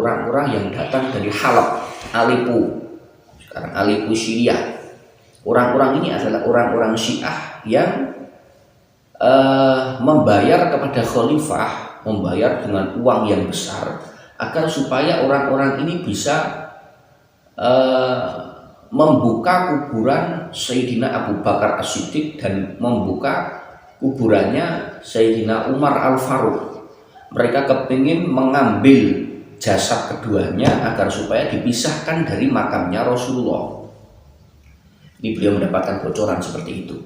orang-orang yang datang dari Halab, Aleppo, sekarang Aleppo Syria. Orang-orang ini adalah orang-orang Syiah yang membayar kepada khalifah, membayar dengan uang yang besar agar supaya orang-orang ini bisa membuka kuburan Sayyidina Abu Bakar As-Siddiq dan membuka kuburannya Sayyidina Umar Al-Faruq. Mereka kepingin mengambil jasad keduanya agar supaya dipisahkan dari makamnya Rasulullah. Ini beliau mendapatkan bocoran seperti itu.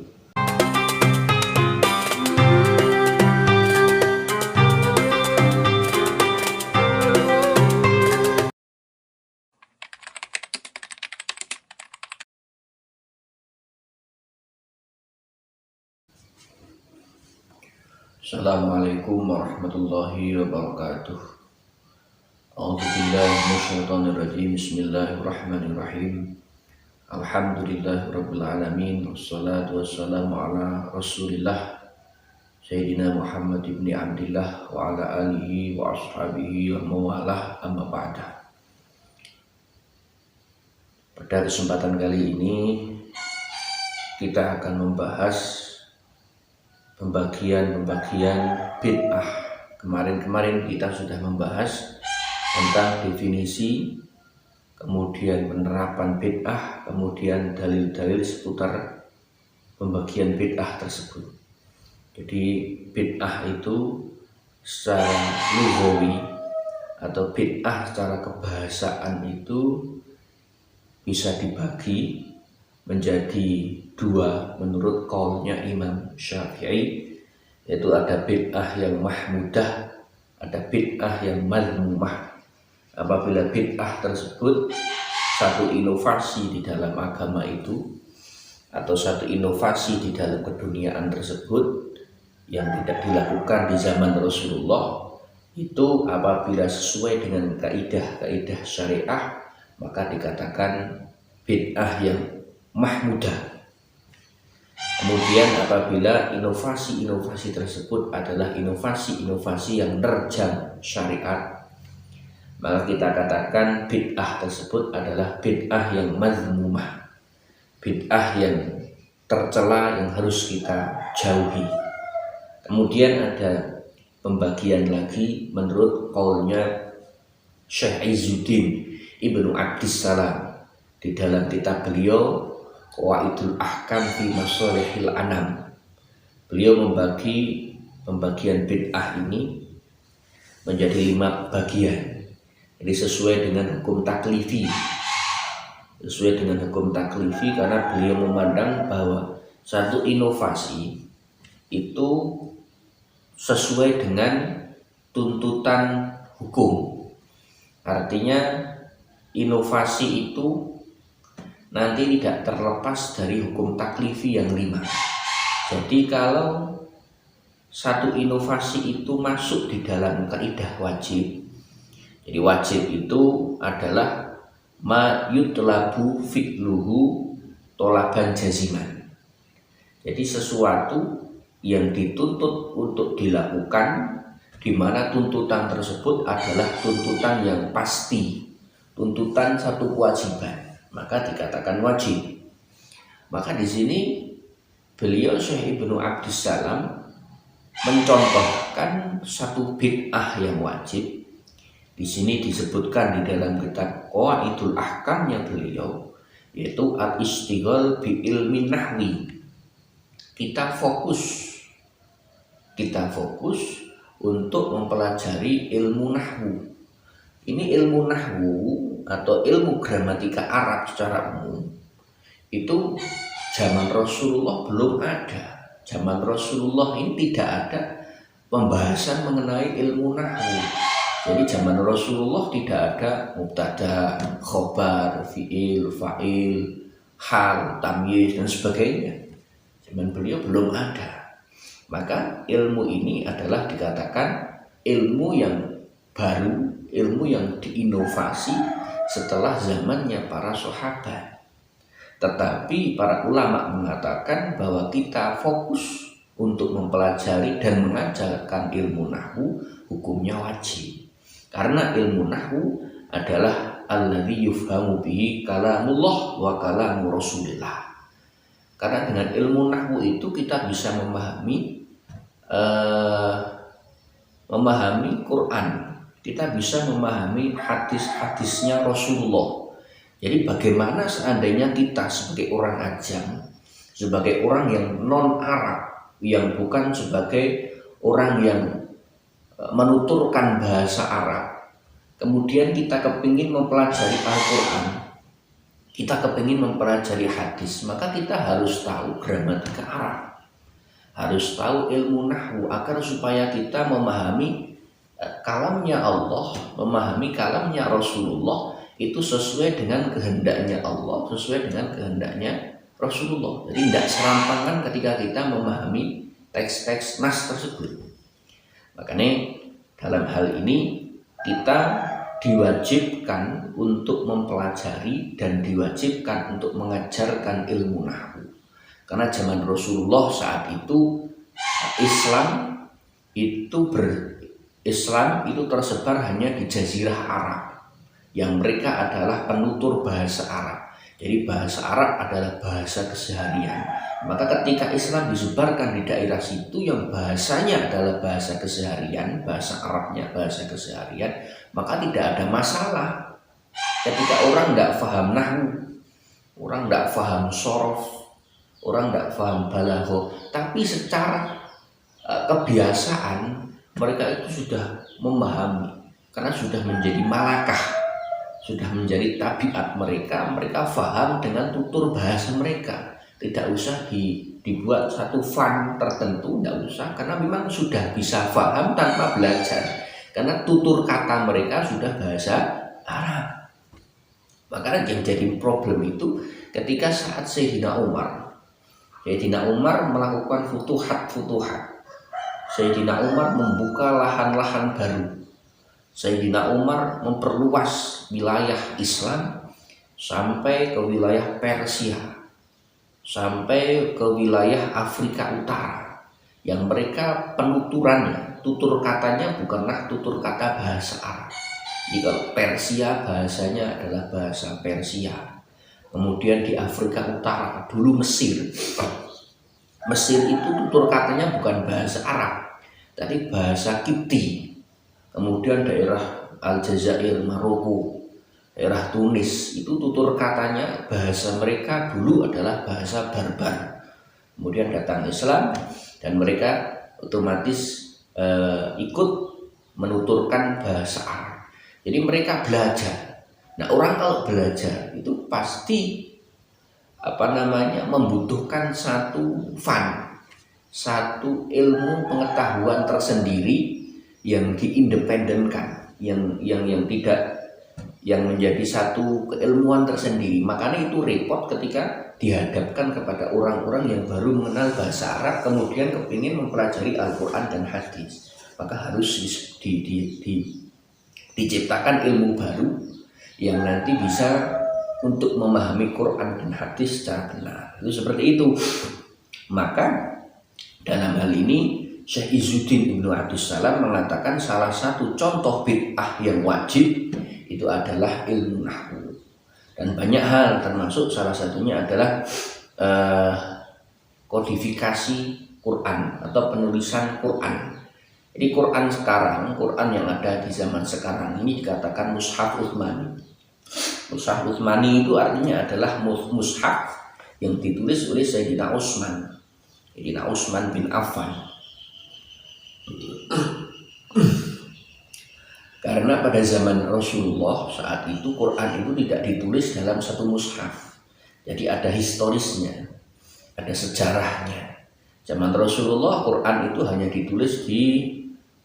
Assalamualaikum warahmatullahi wabarakatuh. A'udzubillahi minasyaitonirrajim. Bismillahirrahmanirrahim. Alhamdulillahirabbil alamin. Wassalatu wassalamu ala Rasulillah Sayyidina Muhammad ibn Abdillah wa ala alihi wa ashabihi wa mawalah, amma ba'da. Pada kesempatan kali ini kita akan membahas pembagian bid'ah. Kemarin kita sudah membahas tentang definisi, kemudian penerapan bid'ah, kemudian dalil-dalil seputar pembagian bid'ah tersebut. Jadi bid'ah itu secara lughawi atau bid'ah secara kebahasaan itu bisa dibagi menjadi dua menurut qaulnya Imam Syafi'i, yaitu ada bid'ah yang mahmudah, ada bid'ah yang mazmumah. Apabila bid'ah tersebut satu inovasi di dalam agama itu atau satu inovasi di dalam keduniaan tersebut yang tidak dilakukan di zaman Rasulullah, itu apabila sesuai dengan kaidah syariah maka dikatakan bid'ah yang mahmudah. Kemudian apabila inovasi-inovasi tersebut adalah inovasi-inovasi yang nerjam syariat, maka kita katakan bid'ah tersebut adalah bid'ah yang mazmumah, bid'ah yang tercela yang harus kita jauhi. Kemudian ada pembagian lagi menurut qaulnya Syekh Izzuddin Ibnu Abdissalam di dalam kitab beliau Qawaidul Ahkam fi Masalihil Anam. Beliau membagi pembagian bid'ah ini menjadi 5 bagian. Jadi sesuai dengan hukum taklifi. Sesuai dengan hukum taklifi karena beliau memandang bahwa satu inovasi itu sesuai dengan tuntutan hukum. Artinya inovasi itu nanti tidak terlepas dari hukum taklifi yang 5. Jadi kalau satu inovasi itu masuk di dalam kaidah wajib, jadi wajib itu adalah ma yutlabu fi'luhu tolaban jaziman. Jadi sesuatu yang dituntut untuk dilakukan, di mana tuntutan tersebut adalah tuntutan yang pasti, tuntutan satu kewajiban, maka dikatakan wajib. Maka di sini beliau Syekh Ibnu Abdissalam mencontohkan satu bid'ah yang wajib. Di sini disebutkan di dalam kitab Qawaidul Ahkamnya beliau, yaitu al-istighal bi ilmin nahwi. Kita fokus untuk mempelajari ilmu nahwu. Ini ilmu nahwu atau ilmu gramatika Arab secara umum itu zaman Rasulullah belum ada. Zaman Rasulullah ini tidak ada pembahasan mengenai ilmu nahwu. Jadi zaman Rasulullah tidak ada mubtada, khobar, fi'il, fa'il, hal, tamyiz dan sebagainya. Zaman beliau belum ada. Maka ilmu ini adalah dikatakan ilmu yang baru, ilmu yang diinovasi setelah zamannya para sahabat. Tetapi para ulama mengatakan bahwa kita fokus untuk mempelajari dan mengajarkan ilmu nahwu hukumnya wajib. Karena ilmu nahwu adalah alladzi yufhamu bihi kalamullah wa kalamu Rasulillah. Karena dengan ilmu nahwu itu kita bisa memahami Quran, kita bisa memahami hadis-hadisnya Rasulullah. Jadi bagaimana seandainya kita sebagai orang ajam, sebagai orang yang non Arab, yang bukan sebagai orang yang menuturkan bahasa Arab, kemudian kita kepingin mempelajari Al-Quran, kita kepingin mempelajari hadis, maka kita harus tahu gramatika Arab, harus tahu ilmu nahwu agar supaya kita memahami kalamnya Allah, memahami kalamnya Rasulullah itu sesuai dengan kehendaknya Allah, sesuai dengan kehendaknya Rasulullah. Jadi tidak serampangan ketika kita memahami teks-teks nas tersebut. Makanya dalam hal ini kita diwajibkan untuk mempelajari dan diwajibkan untuk mengajarkan ilmu nahwu. Karena zaman Rasulullah saat itu Islam itu tersebar hanya di Jazirah Arab, yang mereka adalah penutur bahasa Arab. Jadi bahasa Arab adalah bahasa keseharian. Maka ketika Islam disebarkan di daerah situ yang bahasanya adalah bahasa keseharian, bahasa Arabnya bahasa keseharian, maka tidak ada masalah ketika orang tidak paham nahwu, orang tidak paham sorof, orang tidak paham balaghah, tapi secara kebiasaan mereka itu sudah memahami, karena sudah menjadi malakah, sudah menjadi tabiat mereka paham dengan tutur bahasa mereka. Tidak usah dibuat satu fun tertentu, tidak usah, karena memang sudah bisa paham tanpa belajar, karena tutur kata mereka sudah bahasa Arab. Maka yang jadi problem itu ketika saat Sayyidina Umar melakukan futuhat, Sayyidina Umar membuka lahan-lahan baru, Sayyidina Umar memperluas wilayah Islam sampai ke wilayah Persia, sampai ke wilayah Afrika Utara, yang mereka penuturannya, tutur katanya bukanlah tutur kata bahasa Arab. Jadi kalau Persia bahasanya adalah bahasa Persia. Kemudian di Afrika Utara, dulu Mesir itu tutur katanya bukan bahasa Arab, tapi bahasa Kipti. Kemudian daerah Aljazair, Maroko, daerah Tunis, itu tutur katanya bahasa mereka dulu adalah bahasa barbar. Kemudian datang Islam dan mereka otomatis ikut menuturkan bahasa Arab. Jadi mereka belajar. Nah, orang kalau belajar itu pasti membutuhkan satu ilmu pengetahuan tersendiri yang diindependenkan, yang menjadi satu keilmuan tersendiri. Makanya itu repot ketika dihadapkan kepada orang-orang yang baru mengenal bahasa Arab, kemudian kepingin mempelajari Al-Quran dan hadis. Maka harus diciptakan ilmu baru yang nanti bisa untuk memahami Quran dan hadis secara benar. Itu seperti itu. Maka dalam hal ini Syekh Izzuddin Ibnu Abdussalam mengatakan salah satu contoh bid'ah yang wajib itu adalah ilmu nahwu. Dan banyak hal, termasuk salah satunya adalah kodifikasi Quran atau penulisan Quran. Jadi Quran yang ada di zaman sekarang ini dikatakan Mushaf Utsmani. Mushaf Utsmani itu artinya adalah mushaf yang ditulis oleh Sayyidina Utsman bin Affan. Karena pada zaman Rasulullah saat itu Quran itu tidak ditulis dalam satu mushaf. Jadi ada historisnya, ada sejarahnya. Zaman Rasulullah Quran itu hanya ditulis di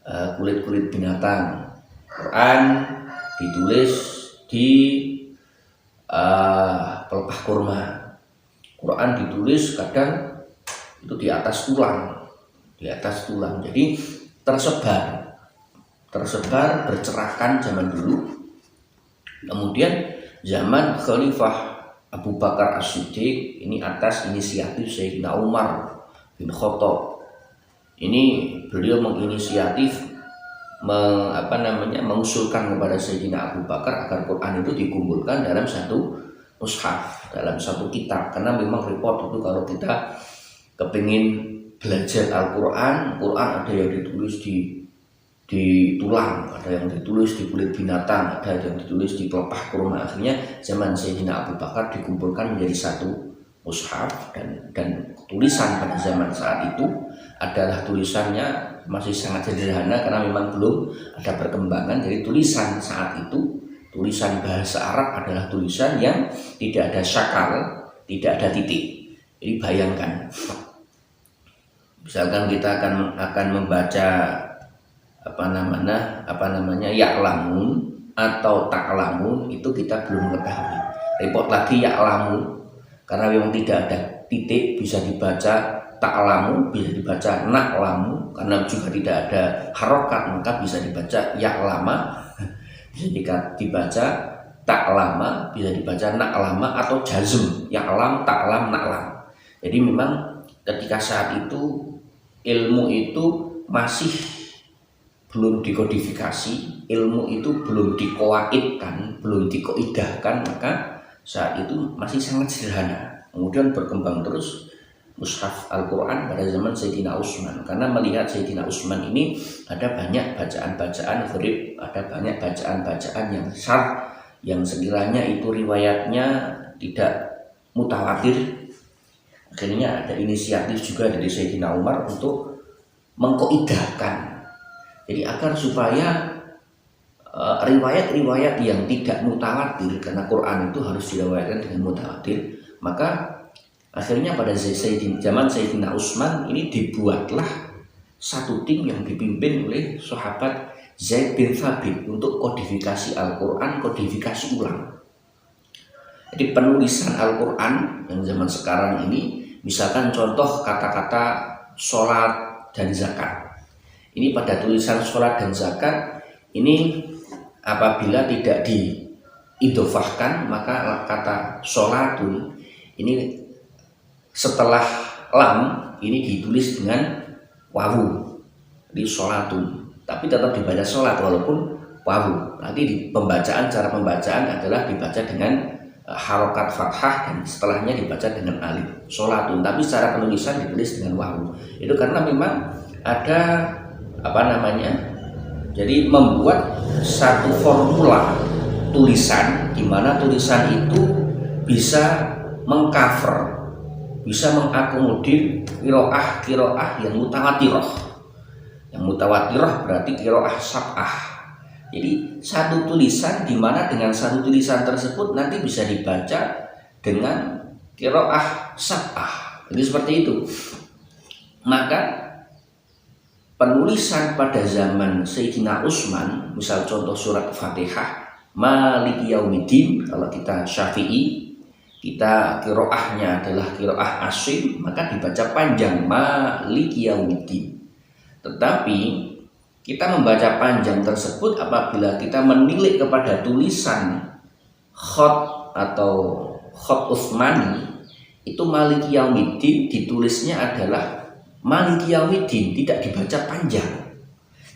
kulit-kulit binatang. Quran ditulis di pelepah kurma. Quran ditulis kadang itu di atas tulang. Jadi tersebar bercerahkan zaman dulu. Kemudian zaman Khalifah Abu Bakar As-Siddiq, ini atas inisiatif Sayyidina Umar bin Khattab. Ini beliau menginisiatif mengusulkan kepada Sayyidina Abu Bakar agar Quran itu dikumpulkan dalam satu mushaf, dalam satu kitab. Karena memang repot itu kalau kita kepingin belajar Al-Quran, Quran ada yang ditulis di tulang, ada yang ditulis di kulit binatang, ada yang ditulis di pelepah kurma. Akhirnya zaman Sayyidina Abu Bakar dikumpulkan menjadi satu mushaf, dan tulisan pada zaman saat itu adalah tulisannya masih sangat sederhana karena memang belum ada perkembangan. Jadi tulisan saat itu, tulisan bahasa Arab adalah tulisan yang tidak ada syakal, tidak ada titik. Jadi bayangkan, misalkan kita akan membaca ya'lamun atau ta'lamun, itu kita belum mengetahui. Repot lagi ya'lamun karena memang tidak ada titik, bisa dibaca ta'lamu, bisa dibaca na'lamu, karena juga tidak ada harokat maka bisa dibaca ya'lama, bisa dibaca ta'lama, bisa dibaca na'lama, atau jazm ya'lam, ta'lam, na'lam. Jadi memang ketika saat itu ilmu itu masih belum dikodifikasi, ilmu itu belum dikoaidkan, belum dikoidahkan, maka saat itu masih sangat sederhana. Kemudian berkembang terus mushaf Al-Quran pada zaman Sayyidina Utsman, karena melihat Sayyidina Utsman ini ada banyak bacaan-bacaan gharib, ada banyak bacaan-bacaan yang syarh, yang sekiranya itu riwayatnya tidak mutawatir. Akhirnya ada inisiatif juga dari Sayyidina Umar untuk mengkoidahkan, jadi agar supaya riwayat-riwayat yang tidak mutawatir, karena Quran itu harus diriwayatkan dengan mutawatir, maka akhirnya pada zaman Sayyidina Utsman ini dibuatlah satu tim yang dipimpin oleh sahabat Zaid bin Thabit untuk kodifikasi Al-Quran, kodifikasi ulang. Jadi penulisan Al-Quran yang zaman sekarang ini, misalkan contoh kata-kata sholat dan zakat. Ini pada tulisan sholat dan zakat ini apabila tidak diidofahkan, maka kata sholatun ini setelah lam ini ditulis dengan wawu, di sholatun, tapi tetap dibaca sholat walaupun wawu. Nanti di pembacaan, cara pembacaan adalah dibaca dengan harokat fathah dan setelahnya dibaca dengan alif, sholatun, tapi secara penulisan ditulis dengan wawu. Itu karena memang ada jadi membuat satu formula tulisan di mana tulisan itu bisa mengcover, bisa mengakomodir kiroah yang mutawatirah. Yang mutawatirah berarti kiroah sab'ah. Jadi satu tulisan di mana dengan satu tulisan tersebut nanti bisa dibaca dengan kiroah sab'ah. Jadi seperti itu. Maka penulisan pada zaman Sayyidina Utsman, misal contoh surat Fatihah, Maliki Yaumiddin, kalau kita Syafi'i, kita kiroahnya adalah kiroah asyim, maka dibaca panjang Maliki Yaumiddin. Tetapi kita membaca panjang tersebut apabila kita menilik kepada tulisan khot atau khot Utsmani, itu Maliki Yaumiddin ditulisnya adalah Maliki Yaumiddin, tidak dibaca panjang.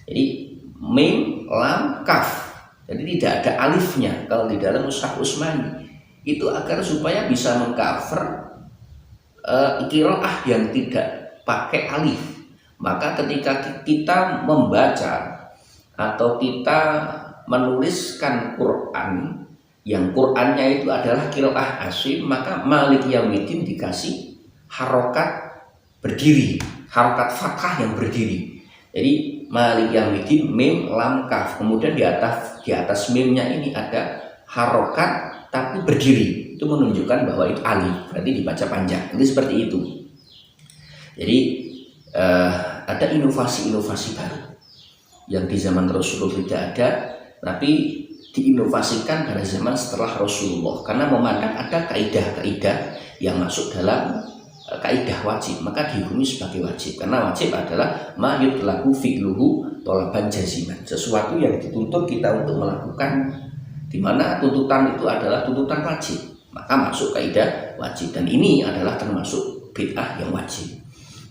Jadi mim, lam, kaf. Jadi tidak ada alifnya kalau di dalam mushaf Utsmani. Itu agar supaya bisa mengcover qiraah yang tidak pakai alif. Maka ketika kita membaca atau kita menuliskan Quran yang Qurannya itu adalah qiraah asyim, maka Maliki Yaumiddin dikasih harokat berdiri, harokat fathah yang berdiri. Jadi Maliki Yaumiddin mim, lam, kaf. Kemudian di atas mimnya ini ada harokat tapi berdiri, itu menunjukkan bahwa itu alif, berarti dibaca panjang. Jadi seperti itu. Jadi ada inovasi-inovasi baru yang di zaman Rasulullah tidak ada, tapi diinovasikan pada zaman setelah Rasulullah, karena memandang ada kaidah-kaidah yang masuk dalam kaidah wajib, maka dihukumi sebagai wajib. Karena wajib adalah ma yutlaku fi'luhu tolaban jaziman, sesuatu yang dituntut kita untuk melakukan, di mana tuntutan itu adalah tuntutan wajib, maka masuk kaidah wajib. Dan ini adalah termasuk bid'ah yang wajib.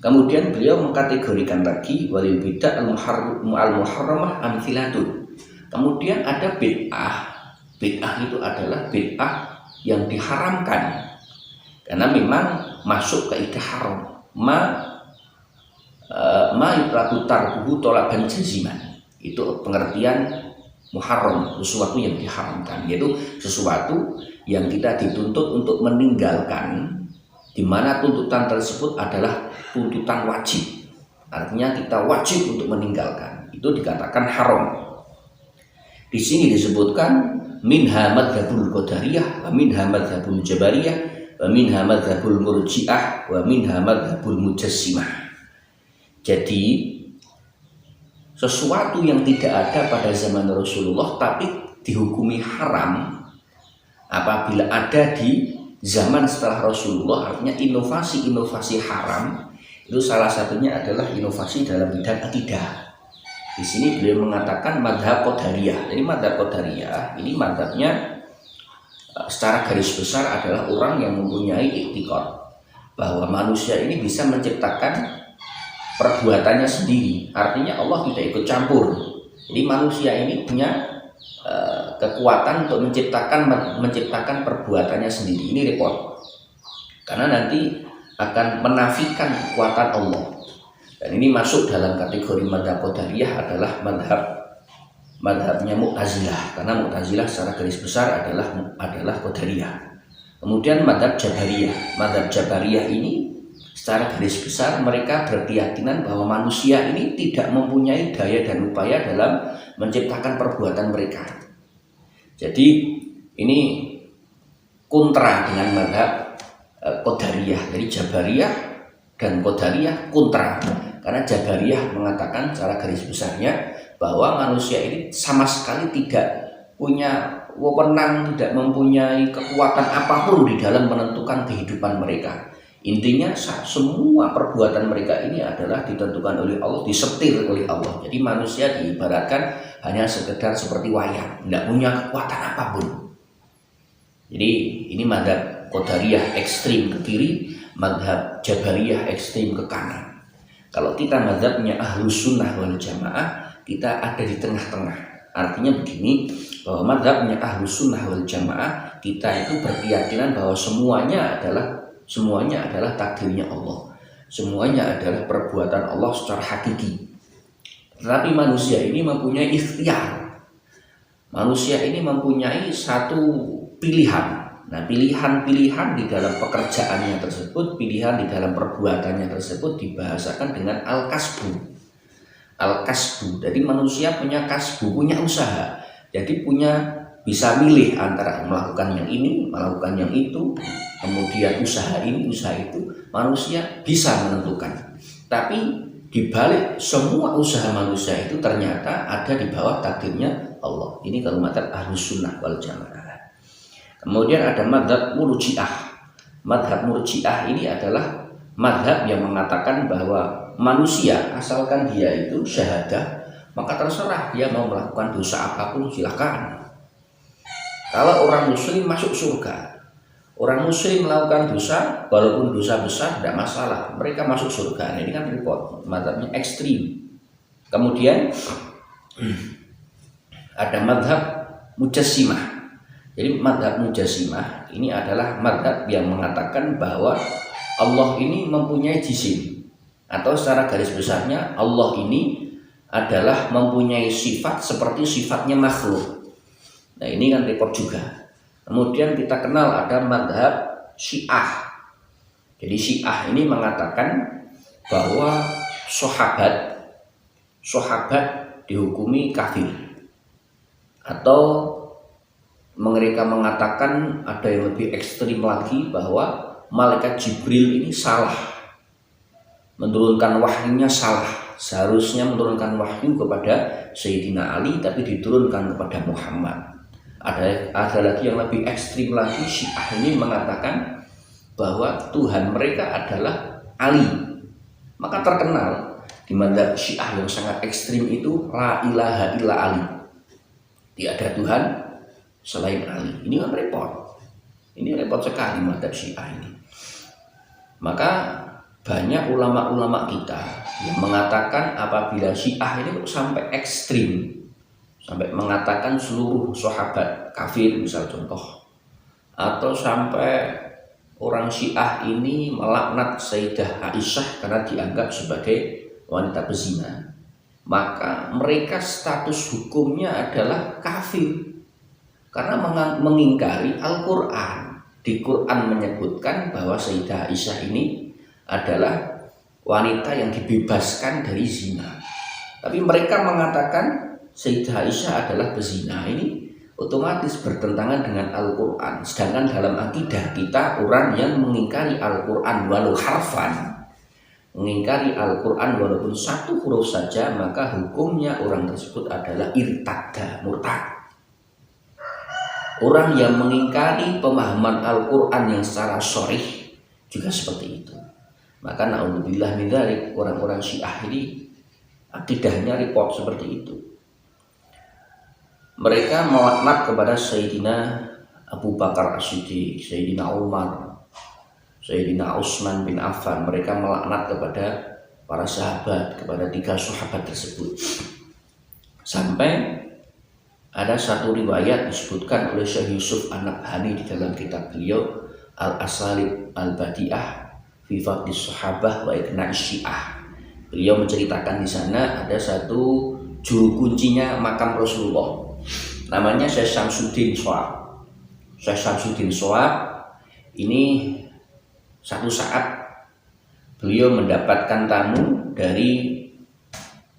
Kemudian beliau mengkategorikan lagi walil bid'ah al-muharramah amthilatun. Kemudian ada bid'ah. Bid'ah itu adalah bid'ah yang diharamkan karena memang masuk ke idah haram. Ma yutraku tarkuhu tolaban jaziman. Itu pengertian muharram, sesuatu yang diharamkan, yaitu sesuatu yang kita dituntut untuk meninggalkan, di mana tuntutan tersebut adalah tuntutan wajib. Artinya kita wajib untuk meninggalkan. Itu dikatakan haram. Di sini disebutkan minha madzhabul qadariyah wa minha madzhabul jabariyah wa minha madzhabul murji'ah wa minha madzhabul mujassimah. Jadi sesuatu yang tidak ada pada zaman Rasulullah tapi dihukumi haram apabila ada di zaman setelah Rasulullah, artinya inovasi-inovasi haram. Itu salah satunya adalah inovasi dalam bidang akidah. Di sini beliau mengatakan madhab qadariyah. Jadi madhab qadariyah ini madhabnya secara garis besar adalah orang yang mempunyai iktikad bahwa manusia ini bisa menciptakan perbuatannya sendiri. Artinya Allah tidak ikut campur. Jadi manusia ini punya kekuatan untuk menciptakan perbuatannya sendiri. Ini repot. Karena nanti akan menafikan kekuatan Allah. Dan ini masuk dalam kategori madhab qadariyah adalah madhabnya Mu'tazilah, karena Mu'tazilah secara garis besar adalah qadariyah. Kemudian madhab Jabariyah. Madhab Jabariyah ini secara garis besar mereka berkeyakinan bahwa manusia ini tidak mempunyai daya dan upaya dalam menciptakan perbuatan mereka. Jadi ini kontra dengan madhab qadariyah. Jadi Jabariyah dan qadariyah kontra. Karena Jabariyah mengatakan secara garis besarnya bahwa manusia ini sama sekali tidak punya wewenang, tidak mempunyai kekuatan apapun di dalam menentukan kehidupan mereka. Intinya semua perbuatan mereka ini adalah ditentukan oleh Allah, disetir oleh Allah. Jadi manusia diibaratkan hanya sekedar seperti wayang, tidak punya kekuatan apapun. Jadi ini madhab qadariyah ekstrim ke kiri, madhab Jabariyah ekstrim ke kanan. Kalau kita madhabnya ahlus sunnah wal jamaah, kita ada di tengah-tengah. Artinya begini, bahwa madhabnya ahlus sunnah wal jamaah, kita itu berkeyakinan bahwa semuanya adalah takdirnya Allah. Semuanya adalah perbuatan Allah secara hakiki. Tetapi manusia ini mempunyai ikhtiar. Manusia ini mempunyai satu pilihan. Nah, pilihan-pilihan di dalam pekerjaannya tersebut, pilihan di dalam perbuatannya tersebut dibahasakan dengan al-kasbu. Al-kasbu. Jadi manusia punya kasbu, punya usaha. Jadi bisa milih antara melakukan yang ini, melakukan yang itu, kemudian usaha ini, usaha itu. Manusia bisa menentukan. Tapi di balik semua usaha manusia itu ternyata ada di bawah takdirnya Allah. Ini kalau madhab ahlus sunnah wal jamaah. Kemudian ada madhab murji'ah. Madhab murji'ah ini adalah madhab yang mengatakan bahwa manusia asalkan dia itu syahadah, maka terserah dia mau melakukan dosa apapun silakan. Kalau orang muslim masuk surga, orang muslim melakukan dosa walaupun dosa besar tidak masalah, mereka masuk surga. Nah, ini kan repot, madhabnya ekstrim. Kemudian ada madhab mujassimah. Jadi madhab mujassimah ini adalah madhab yang mengatakan bahwa Allah ini mempunyai jisim, atau secara garis besarnya Allah ini adalah mempunyai sifat seperti sifatnya makhluk. Nah, ini kan repot juga. Kemudian kita kenal ada madhab Syiah. Jadi Syiah ini mengatakan bahwa sahabat dihukumi kafir, atau mereka mengatakan ada yang lebih ekstrim lagi bahwa malaikat Jibril ini salah, menurunkan wahyunya salah. Seharusnya menurunkan wahyu kepada Sayyidina Ali tapi diturunkan kepada Muhammad. Ada lagi yang lebih ekstrim lagi, Syiah ini mengatakan bahwa Tuhan mereka adalah Ali. Maka terkenal di madhab Syiah yang sangat ekstrim itu la ilaha illa Ali. Tidak ada Tuhan selain Ali. Ini kan repot. Ini repot sekali madhab Syiah ini. Maka banyak ulama-ulama kita yang mengatakan apabila Syiah ini sampai ekstrim, sampai mengatakan seluruh sahabat kafir misal contoh, atau sampai orang Syiah ini melaknat Sayyidah Aisyah karena dianggap sebagai wanita pezina, maka mereka status hukumnya adalah kafir karena mengingkari Al-Quran. Di Quran menyebutkan bahwa Sayyidah Aisyah ini adalah wanita yang dibebaskan dari zina, tapi mereka mengatakan Sayyidah Aisyah adalah pezina. Ini otomatis bertentangan dengan Al-Quran. Sedangkan dalam akidah kita, orang yang mengingkari Al-Quran walau harfan, mengingkari Al-Quran walaupun satu huruf saja, maka hukumnya orang tersebut adalah irtadda, murtad. Orang yang mengingkari pemahaman Al-Quran yang secara sharih juga seperti itu. Maka na'udzubillah min dzalik, orang-orang Syiah ini akidahnya repot seperti itu. Mereka melaknat kepada Sayyidina Abu Bakar As-Siddiq, Sayyidina Umar, Sayyidina Utsman bin Affan. Mereka melaknat kepada para sahabat, kepada 3 sahabat tersebut. Sampai ada satu riwayat disebutkan oleh Syekh Yusuf An-Nabhani di dalam kitab beliau Al-Asalib Al-Badi'ah fi Fadlis Sahabah wa Iqna'is Syiah. Beliau menceritakan di sana ada satu juru kuncinya makam Rasulullah, namanya Syekh Syamsuddin Shawab. Syekh Syamsuddin Shawab ini satu saat beliau mendapatkan tamu dari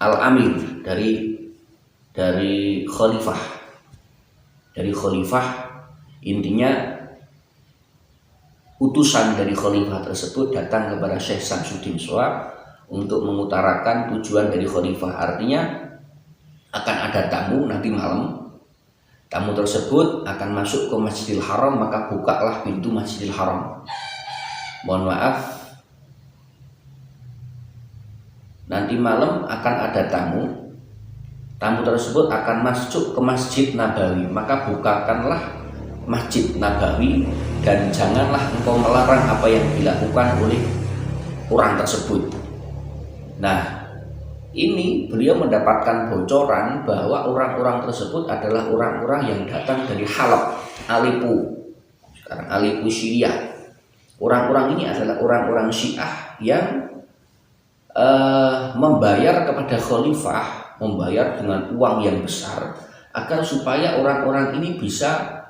Al-Amir, dari khalifah, intinya utusan dari khalifah tersebut datang kepada Syekh Syamsuddin Shawab untuk mengutarakan tujuan dari khalifah. Artinya akan ada tamu nanti malam, tamu tersebut akan masuk ke Masjidil Haram, maka bukalah pintu Masjidil Haram. Mohon maaf, nanti malam akan ada tamu tersebut akan masuk ke Masjid Nabawi, maka bukakanlah Masjid Nabawi dan janganlah engkau melarang apa yang dilakukan oleh orang tersebut. Nah, ini beliau mendapatkan bocoran bahwa orang-orang tersebut adalah orang-orang yang datang dari Halab, Aleppo, sekarang Aleppo Syria. Orang-orang ini adalah orang-orang Syiah yang membayar kepada khalifah, membayar dengan uang yang besar agar supaya orang-orang ini bisa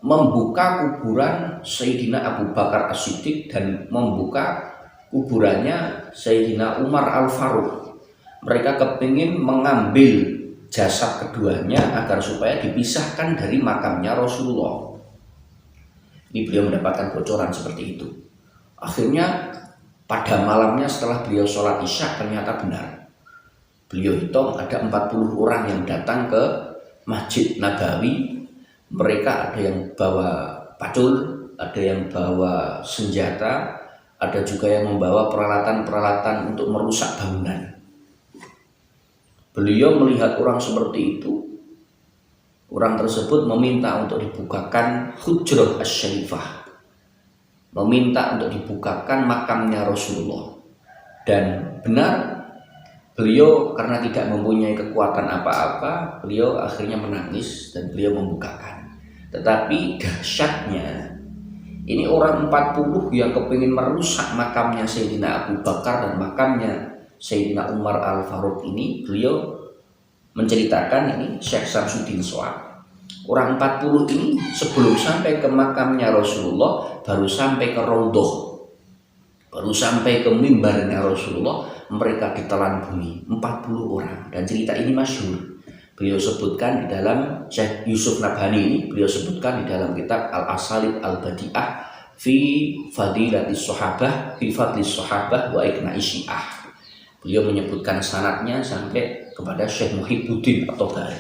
membuka kuburan Sayyidina Abu Bakar As-Siddiq dan membuka kuburannya Sayyidina Umar Al-Faruq. Mereka kepingin mengambil jasad keduanya agar supaya dipisahkan dari makamnya Rasulullah. Ini beliau mendapatkan bocoran seperti itu. Akhirnya pada malamnya setelah beliau sholat isya, ternyata benar. Beliau hitung ada 40 orang yang datang ke Masjid Nabawi. Mereka ada yang bawa pacul, ada yang bawa senjata, ada juga yang membawa peralatan-peralatan untuk merusak bangunan. Beliau melihat orang seperti itu. Orang tersebut meminta untuk dibukakan Hujrah Asy-Syarifah, meminta untuk dibukakan makamnya Rasulullah. Dan benar, beliau karena tidak mempunyai kekuatan apa-apa, beliau akhirnya menangis dan beliau membukakan. Tetapi dahsyatnya, ini orang 40 yang kepingin merusak makamnya Sayyidina Abu Bakar dan makamnya Sayyidina Umar Al-Faruq ini, beliau menceritakan, ini Syekh Syamsuddin Shawab, orang 40 ini sebelum sampai ke makamnya Rasulullah, baru sampai ke Raudhah, baru sampai ke mimbarnya Rasulullah, mereka ditelan bumi 40 orang. Dan cerita ini masyhur, beliau sebutkan di dalam Syekh Yusuf Nabhani ini, beliau sebutkan di dalam kitab Al-Asalib Al-Badi'ah fi Fadilatis Sahabah fi Fadlis Sahabah wa Iqna'is Syiah. Beliau menyebutkan sanadnya sampai kepada Syekh Muhibbuddin At-Tabari.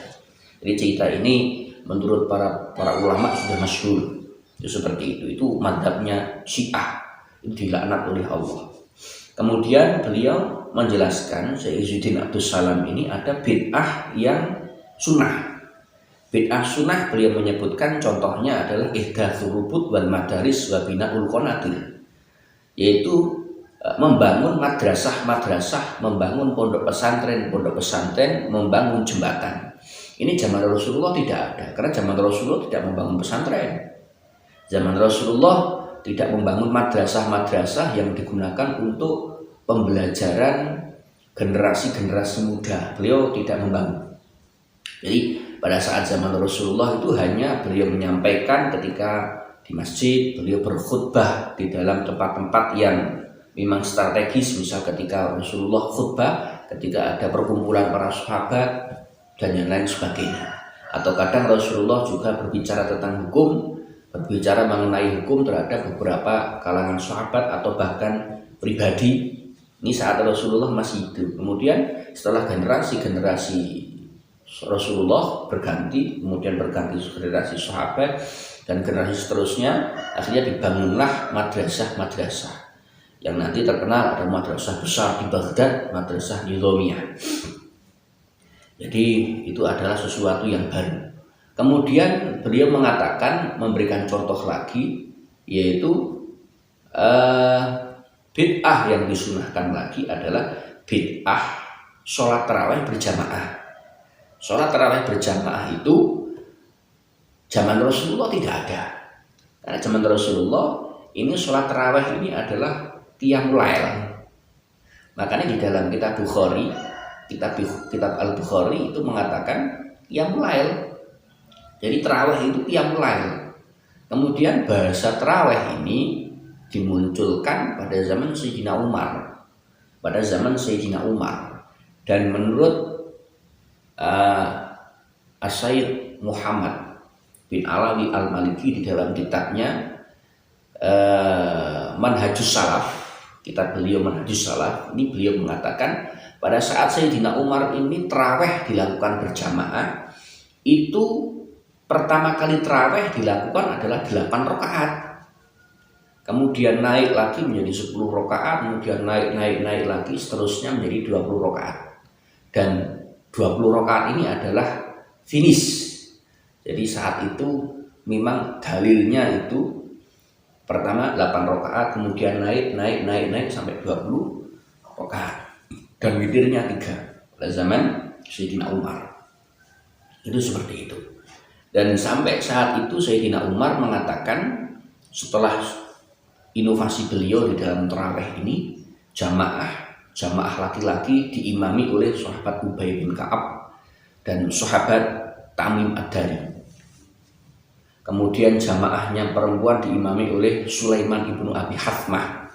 Jadi cerita ini menurut para ulama sudah masyhur. Itu seperti itu. Itu mazhabnya Syiah. Itu dilaknat oleh Allah. Kemudian beliau menjelaskan, Syekh Izzuddin Abdus Salam ini ada bid'ah yang sunnah. Bid'ah sunnah beliau menyebutkan contohnya adalah ihdatsur rubut wal madaris wa bina'ul qanatir. yaitu membangun madrasah-madrasah, membangun pondok pesantren, membangun jembatan. Ini zaman Rasulullah tidak ada, karena zaman Rasulullah tidak membangun pesantren. Zaman Rasulullah tidak membangun madrasah-madrasah yang digunakan untuk pembelajaran generasi-generasi muda. Beliau tidak membangun. Jadi pada saat zaman Rasulullah itu hanya beliau menyampaikan ketika di masjid, beliau berkhutbah di dalam tempat-tempat yang memang strategis, misal ketika Rasulullah khutbah, ketika ada perkumpulan para sahabat dan yang lain sebagainya. Atau kadang Rasulullah juga berbicara tentang hukum, berbicara mengenai hukum terhadap beberapa kalangan sahabat atau bahkan pribadi. Ini saat Rasulullah masih hidup. Kemudian setelah generasi-generasi Rasulullah berganti, kemudian berganti generasi sahabat dan generasi seterusnya, akhirnya dibangunlah madrasah-madrasah yang nanti terkenal ada madrasah besar di Baghdad, madrasah Nizamiyah. Jadi itu adalah sesuatu yang baru. Kemudian beliau mengatakan, memberikan contoh lagi, yaitu bid'ah yang disunahkan lagi adalah bid'ah sholat tarawih berjamaah. Sholat tarawih berjamaah itu zaman Rasulullah tidak ada. Karena zaman Rasulullah ini sholat tarawih ini adalah qiyamul lail. Makanya di dalam kitab Bukhari, kitab Al-Bukhari itu mengatakan qiyamul lail. Jadi tarawih itu qiyamul lail. Kemudian bahasa tarawih ini dimunculkan pada zaman Sayyidina Umar. Pada zaman Sayyidina Umar. Dan menurut As-Sayyid Muhammad bin Alawi Al-Maliki di dalam kitabnya Manhajus Salaf, kitab beliau Manhajus Salaf, ini beliau mengatakan pada saat Sayyidina Umar ini tarawih dilakukan berjamaah, itu pertama kali tarawih dilakukan adalah 8 rakaat. Kemudian naik lagi menjadi 10 rakaat, kemudian naik lagi seterusnya menjadi 20 rakaat. Dan 20 rakaat ini adalah finish. Jadi saat itu memang dalilnya itu pertama 8 rakaat, kemudian naik sampai 20 rakaat. Dan witirnya 3 pada zaman Sayyidina Umar. Itu seperti itu. Dan sampai saat itu Sayyidina Umar mengatakan setelah inovasi beliau di dalam tarawih ini, jamaah laki-laki diimami oleh sahabat Ubay bin Ka'ab dan sahabat Tamim Ad-Dari. Kemudian jamaahnya perempuan diimami oleh Sulaiman ibnu Abi Hathmah.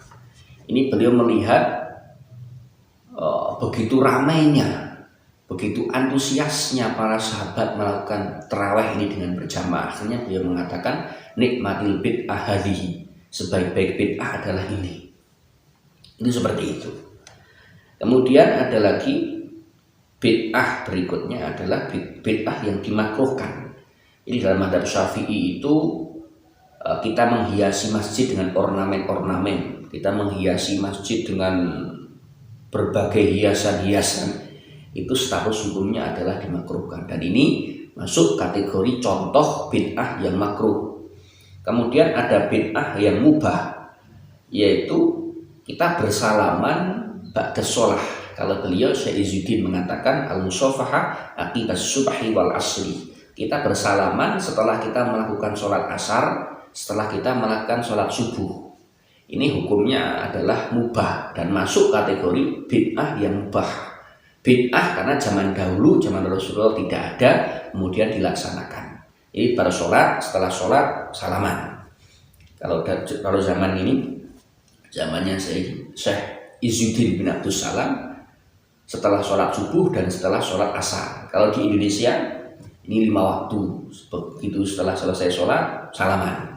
Ini beliau melihat begitu ramainya, begitu antusiasnya para sahabat melakukan tarawih ini dengan berjamaah. Akhirnya beliau mengatakan nikmatil bid'ah hadhihi, sebaik-baik bid'ah adalah ini. Ini seperti itu. Kemudian ada lagi bid'ah berikutnya adalah bid'ah yang dimakruhkan. Ini dalam mazhab Syafi'i itu kita menghiasi masjid dengan ornamen-ornamen, kita menghiasi masjid dengan berbagai hiasan-hiasan, itu status hukumnya adalah dimakruhkan. Dan ini masuk kategori contoh bid'ah yang makruh. Kemudian ada bid'ah yang mubah, yaitu kita bersalaman ba'da sholah. Kalau beliau Syekh Izzuddin mengatakan al-musafaha aqidas subhi wal asri. Kita bersalaman setelah kita melakukan sholat asar, setelah kita melakukan sholat subuh. Ini hukumnya adalah mubah dan masuk kategori bid'ah yang mubah. Bid'ah karena zaman dahulu, zaman Rasulullah tidak ada, kemudian dilaksanakan. Jadi pada sholat, setelah sholat salaman. Kalau zaman ini, zamannya Syekh Izzuddin bin Abdus Salam, setelah sholat subuh dan setelah sholat asar. Kalau di Indonesia ini 5 waktu, begitu setelah selesai sholat salaman.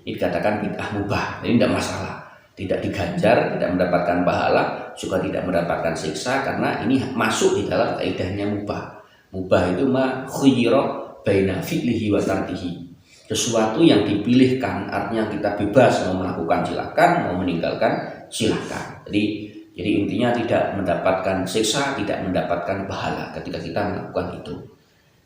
Ini dikatakan bid'ah mubah. Ini tidak masalah, tidak diganjar, tidak mendapatkan pahala, juga tidak mendapatkan siksa, karena ini masuk di dalam kaidahnya mubah. Mubah itu ma khuyira baina fi'lihi wa tarkihi, sesuatu yang dipilihkan, artinya kita bebas mau melakukan silakan, mau meninggalkan silakan. Jadi intinya tidak mendapatkan siksa, tidak mendapatkan pahala ketika kita melakukan itu.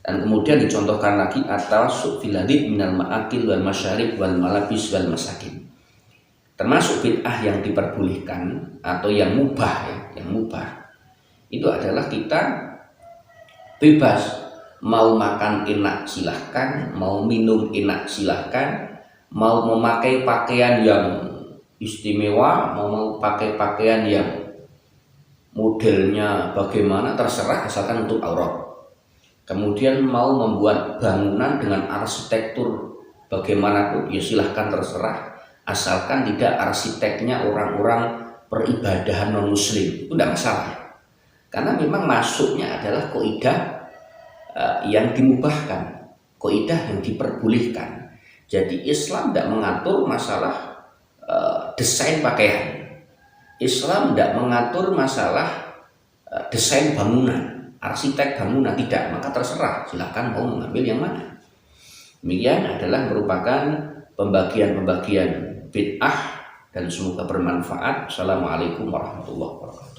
Dan kemudian dicontohkan lagi at-tawassut fil hadith minal ma'akil wal masyarib wal malabis wal masakin. Termasuk bid'ah yang diperbolehkan atau yang mubah ya, yang mubah itu adalah kita bebas mau makan enak silahkan, mau minum enak silahkan, mau memakai pakaian yang istimewa, mau pakai pakaian yang modelnya bagaimana terserah asalkan untuk aurat. Kemudian mau membuat bangunan dengan arsitektur bagaimanapun ya silahkan terserah asalkan tidak arsiteknya orang-orang peribadahan non muslim, itu tidak masalah karena memang masuknya adalah kaidah yang dimubahkan, kaidah yang diperbolehkan. Jadi Islam tidak mengatur masalah desain pakaian, Islam tidak mengatur masalah desain bangunan, arsitek bangunan, tidak, maka terserah silahkan mau mengambil yang mana. Demikian adalah merupakan pembagian-pembagian bid'ah dan semoga bermanfaat. Assalamualaikum warahmatullahi wabarakatuh.